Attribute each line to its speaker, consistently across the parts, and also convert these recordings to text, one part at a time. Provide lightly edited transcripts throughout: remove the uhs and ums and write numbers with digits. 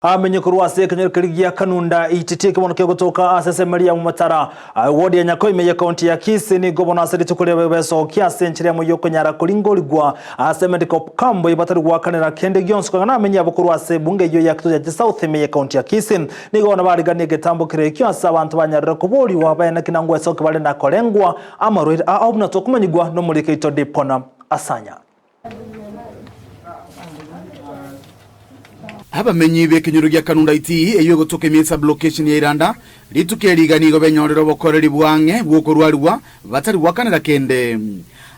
Speaker 1: Amenye kurwase kanyero kirigia kanunda ititike mono kutoka asese Maria Mumatara wodi ya Nyakoi meye kaunti ya Kisii ni gobona asete kule beso kia senchire mu yoko nyara kulingoligwa aseme diko kambo ibatari wakanira kende gyonso kana amenye abukurwase bunge yo ya kitoja South meye kaunti ya Kisii ni gobona bari gane getambo kire kyo asa abantu banyarira kubori wabana kinangwa soke bale na kolengwa amarwe aubna tokumanyigwa no muri kito dipona asanya
Speaker 2: Abamenyi b'ekinyoro gya kanunda iti eyo gotoka emyesa location ya Iranda litukeriganigo benyorero bokoreri bwange bwokorwalwa batari wakanira kende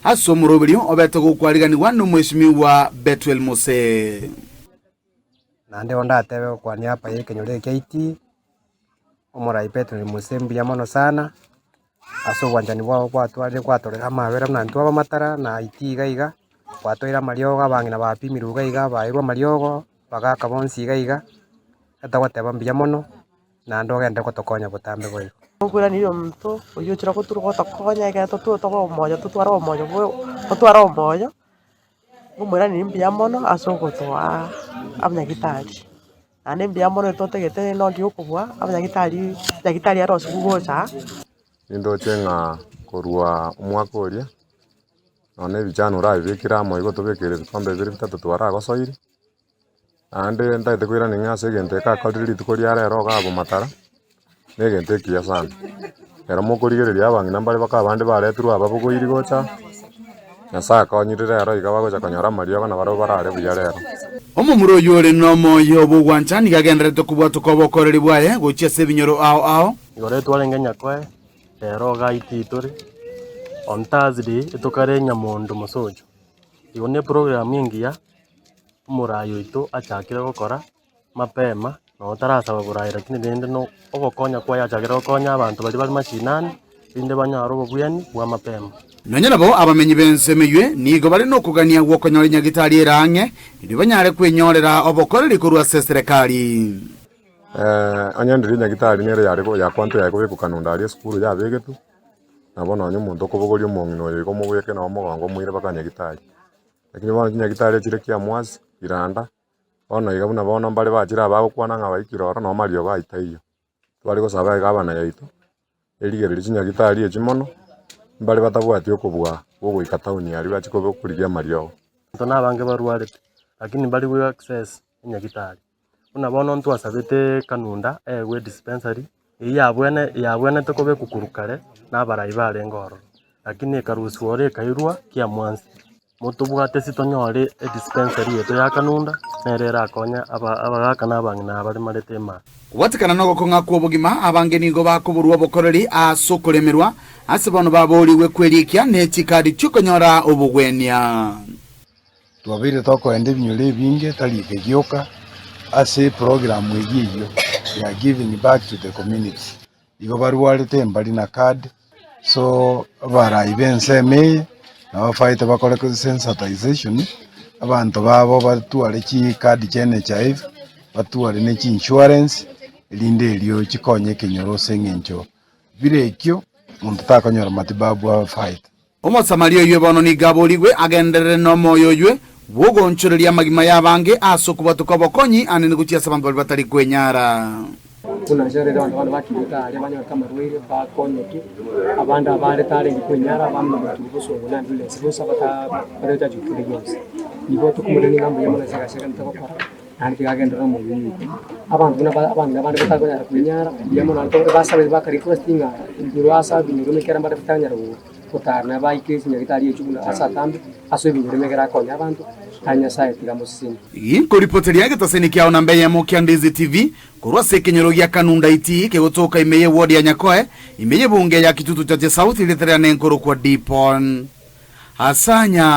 Speaker 2: asomurobiri obeto gokwariganirwa no mweshimiwa Betwel Mose
Speaker 3: nande onda tebe kwani hapa yekinyoro gya iti omurai Betwel Mose mbiya mono sana aso wanjani bwa kwatware kwatorera mabera nantu abamatara na iti gaiga kwatoira marioga bangina bapimiruga iga bairwa mariogo bagaka bonsi gaiga atagwateba mbiya mono na ndogende gotokonya butambe bwo
Speaker 4: ngura niyo mto uyo chira ko turu gotokonya ga to moyo tutwara moyo tutwara moyo ngumura ni mbiya mono asoko to abanyagitari ane mbiya mono totegete no giukubwa abanyagitari arosu gugocha
Speaker 5: nindo chenga korwa umwaka uria none bijana urabikira moyo gotobekere bikombe biri bitatu twara gosoiri ande ndaite kwira ningase gente ka kodiri tukori arero ga bumatara ne gente kiya sana era mukurigereria abangi nambale bakabande bareturwa ababugoiri gocha nasa konyirire ero igabagocha konyora mario bana baro barare buya rero
Speaker 2: omumuro yore no moyo bugwanchani gagenderete kubwa tukobokoreri bwaye gochese binyoro ao
Speaker 6: igore twarengenya kwe ero ga ititori on Thursday itukare nyamondo musojo igone program ingia murayo ito achakire gukora mapema no tarasaba burayi lakini dende no ogokonya kwa yachakire gokonya abantu bali mashinani inde banyaro bobuyani bwa mapema
Speaker 2: nanyarabo abamenyi bensemeywe nigo bali no kugania gwokonyora nyagitari erange ndi banyare kwenyorera obokoreri kurwa serikali
Speaker 5: anyandiri nyagitari nere yare ko yakwanto yako bekukanunda ari skuru yabegetu nabona onye muntu okobogori omongino yego mugweke na omogongo mwire bakanyagitari lakini bana nyagitari chire kia mwasi Iranda ona iga buna bona mbale bachira abagukwana nga baikirora no mario baitaiyo twali gosaba igabana yaito erigereri chinyagitari echimono mbale batabwati okobwa gogwika town yari bachiko bokurigia mario
Speaker 6: ntona bange barwarete lakini bali we access nyagitari una bona ntu asabete kanunda we dispensary yabwene tokobe kukurukare na barayi barengoro lakini karusuore kairwa kia mwansi mutu bwate sitonyore dispensary yeto ya kanunda nerera akonya abagaka nabangi na bari maretema
Speaker 2: watikana no gokonga ku bugima abange nigo bakuburwa bokoreri asokoremerwa asibano baboriwe kwerikia netikadi cyukonyora obugwenya
Speaker 7: twabire tokoende binyore binge tarike gyoka ase program egiyo ya giving back to the community igo barwarete mbali na card so barayi benseme na fight bakora ku sensitization abantu babo batware ki card chene chive batware ne insurance linde elio chikonye kinyoro sengencho birekyo muntu takonyora matibabu a fight
Speaker 2: omosamario yebono ni gaborigwe agenderere no moyo ywe wogonchoreria magima yabange asokuba tukobokonyi anene gutia abantu batari kwenyara
Speaker 8: kuna jere abantu bakibita ari banya kamarwire bakonyeke abanda abare tare kwenyara bamwe mutubuso bona ndule sibusa bata bareta jukuri gose nibo tukumureni ngambo yamana shaka ntakokora andi kagendera mu yini abantu n'abandi batagonyara kwenyara yamana nto basabe bakari requestinga ndurasa binyurume kera mbare bitanyara kutarna baike nyagitari echuna asatambi aso binyurume kera konya abantu tanya sae tigamusini
Speaker 2: inko ripoteri yake taseni kiao na mbeye mo Kiandizi TV kurwa sekenyoro gya kanunda iti kegotoka imeye wodi ya Nyakoe imeye bunge ya kitutu cha South iliterea nenkoro kwa Dipon Asanya